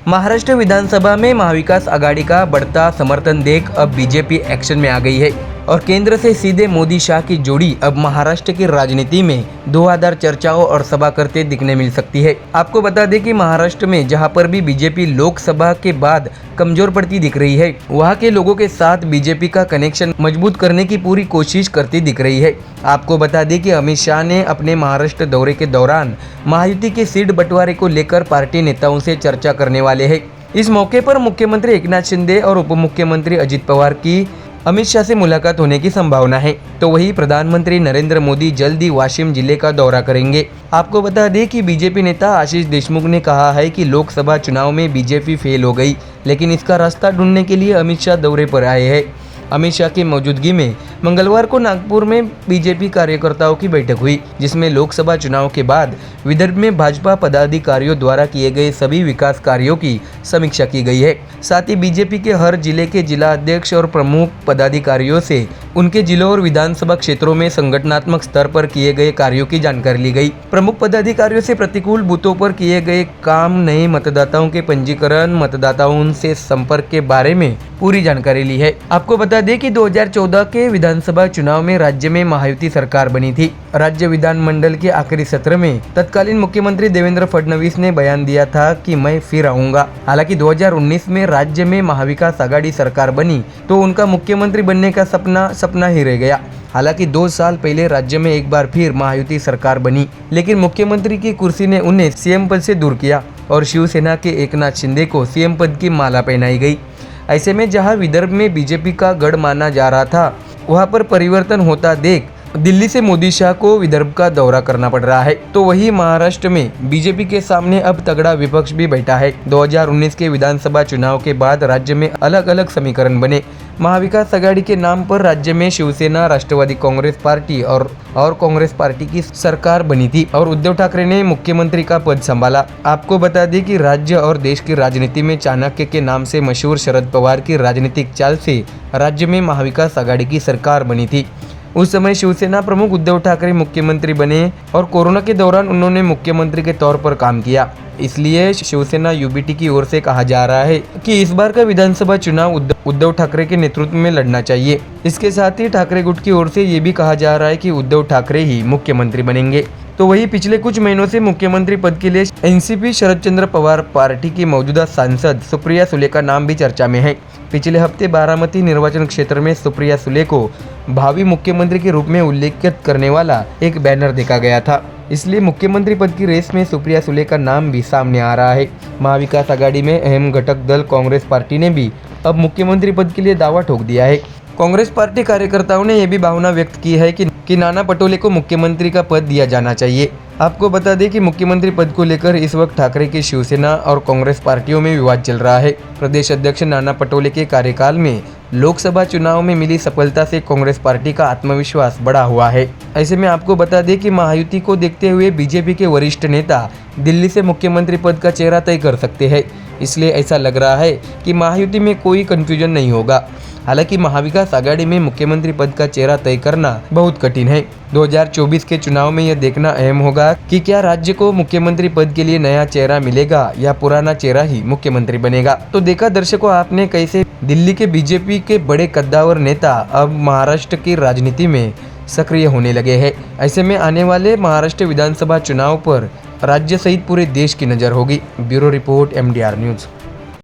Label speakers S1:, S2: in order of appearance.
S1: महाराष्ट्र विधानसभा में महाविकास आघाड़ी का बढ़ता समर्थन देख अब बीजेपी एक्शन में आ गई है और केंद्र से सीधे मोदी शाह की जोड़ी अब महाराष्ट्र की राजनीति में धुआंधार चर्चाओं और सभा करते दिखने मिल सकती है। आपको बता दें कि महाराष्ट्र में जहां पर भी बीजेपी लोकसभा के बाद कमजोर पड़ती दिख रही है, वहां के लोगों के साथ बीजेपी का कनेक्शन मजबूत करने की पूरी कोशिश करती दिख रही है। आपको बता दें कि अमित शाह ने अपने महाराष्ट्र दौरे के दौरान महायुति के सीट बंटवारे को लेकर पार्टी नेताओं से चर्चा करने वाले हैं। इस मौके पर मुख्यमंत्री एकनाथ शिंदे और उप मुख्यमंत्री अजित पवार की अमित शाह से मुलाकात होने की संभावना है। तो वहीं प्रधानमंत्री नरेंद्र मोदी जल्द ही वाशिम जिले का दौरा करेंगे। आपको बता दें कि बीजेपी नेता आशीष देशमुख ने कहा है कि लोकसभा चुनाव में बीजेपी फेल हो गई, लेकिन इसका रास्ता ढूंढने के लिए अमित शाह दौरे पर आए हैं। अमित शाह की मौजूदगी में मंगलवार को नागपुर में बीजेपी कार्यकर्ताओं की बैठक हुई, जिसमें लोकसभा चुनाव के बाद विदर्भ में भाजपा पदाधिकारियों द्वारा किए गए सभी विकास कार्यों की समीक्षा की गई है। साथ ही बीजेपी के हर जिले के जिला अध्यक्ष और प्रमुख पदाधिकारियों से उनके जिलों और विधानसभा क्षेत्रों में संगठनात्मक स्तर पर किए गए कार्यों की जानकारी ली गई। प्रमुख पदाधिकारियों से प्रतिकूल बूथों पर किए गए काम, नए मतदाताओं के पंजीकरण, मतदाताओं से संपर्क के बारे में पूरी जानकारी ली है। आपको बता दें कि 2014 के विधानसभा चुनाव में राज्य में महायुति सरकार बनी थी। राज्य विधानमंडल के आखिरी सत्र में तत्कालीन मुख्यमंत्री देवेंद्र फडणवीस ने बयान दिया था कि मैं फिर आऊंगा। हालांकि 2019 में राज्य में महाविकास आघाड़ी सरकार बनी तो उनका मुख्यमंत्री बनने का सपना ही रह गया। हालांकि 2 साल पहले राज्य में एक बार फिर महायुति सरकार बनी, लेकिन मुख्यमंत्री की कुर्सी ने उन्हें सीएम पद से दूर किया और शिवसेना के एकनाथ शिंदे को सीएम पद की माला पहनाई गई। ऐसे में जहां विदर्भ में बीजेपी का गढ़ माना जा रहा था, वहां पर परिवर्तन होता देख दिल्ली से मोदी शाह को विदर्भ का दौरा करना पड़ रहा है। तो वही महाराष्ट्र में बीजेपी के सामने अब तगड़ा विपक्ष भी बैठा है। 2019 के विधानसभा चुनाव के बाद राज्य में अलग अलग समीकरण बने। महाविकास आघाड़ी के नाम पर राज्य में शिवसेना, राष्ट्रवादी कांग्रेस पार्टी और कांग्रेस पार्टी की सरकार बनी थी और उद्धव ठाकरे ने मुख्यमंत्री का पद संभाला। आपको बता दें कि राज्य और देश की राजनीति में चाणक्य के नाम से मशहूर शरद पवार की राजनीतिक चाल से राज्य में महाविकास आघाड़ी की सरकार बनी थी। उस समय शिवसेना प्रमुख उद्धव ठाकरे मुख्यमंत्री बने और कोरोना के दौरान उन्होंने मुख्यमंत्री के तौर पर काम किया। इसलिए शिवसेना यूबीटी की ओर से कहा जा रहा है कि इस बार का विधानसभा चुनाव उद्धव ठाकरे के नेतृत्व में लड़ना चाहिए। इसके साथ ही ठाकरे गुट की ओर से ये भी कहा जा रहा है कि उद्धव ठाकरे ही मुख्यमंत्री बनेंगे। तो वही पिछले कुछ महीनों से मुख्यमंत्री पद के लिए एनसीपी शरद चंद्र पवार पार्टी की मौजूदा सांसद सुप्रिया सुले का नाम भी चर्चा में है। पिछले हफ्ते बारामती निर्वाचन क्षेत्र में सुप्रिया सुले को भावी मुख्यमंत्री के रूप में उल्लेखित करने वाला एक बैनर देखा गया था। इसलिए मुख्यमंत्री पद की रेस में सुप्रिया सुले का नाम भी सामने आ रहा है। महाविकास आघाड़ी में अहम घटक दल कांग्रेस पार्टी ने भी अब मुख्यमंत्री पद के लिए दावा ठोक दिया है। कांग्रेस पार्टी कार्यकर्ताओं ने यह भी भावना व्यक्त की है कि नाना पटोले को मुख्यमंत्री का पद दिया जाना चाहिए। आपको बता दें कि मुख्यमंत्री पद को लेकर इस वक्त ठाकरे की शिवसेना और कांग्रेस पार्टियों में विवाद चल रहा है। प्रदेश अध्यक्ष नाना पटोले के कार्यकाल में लोकसभा चुनाव में मिली सफलता से कांग्रेस पार्टी का आत्मविश्वास बढ़ा हुआ है। ऐसे में आपको बता दें कि महायुति को देखते हुए बीजेपी के वरिष्ठ नेता दिल्ली से मुख्यमंत्री पद का चेहरा तय कर सकते हैं। इसलिए ऐसा लग रहा है कि महायुति में कोई कंफ्यूजन नहीं होगा। हालांकि महाविकास आघाड़ी में मुख्यमंत्री पद का चेहरा तय करना बहुत कठिन है। 2024 के चुनाव में यह देखना अहम होगा कि क्या राज्य को मुख्यमंत्री पद के लिए नया चेहरा मिलेगा या पुराना चेहरा ही मुख्यमंत्री बनेगा। तो देखा दर्शकों आपने कैसे दिल्ली के बीजेपी के बड़े कद्दावर नेता अब महाराष्ट्र की राजनीति में सक्रिय होने लगे हैं। ऐसे में आने वाले महाराष्ट्र विधानसभा चुनाव पर राज्य सहित पूरे देश की नजर होगी। Bureau report MDR news.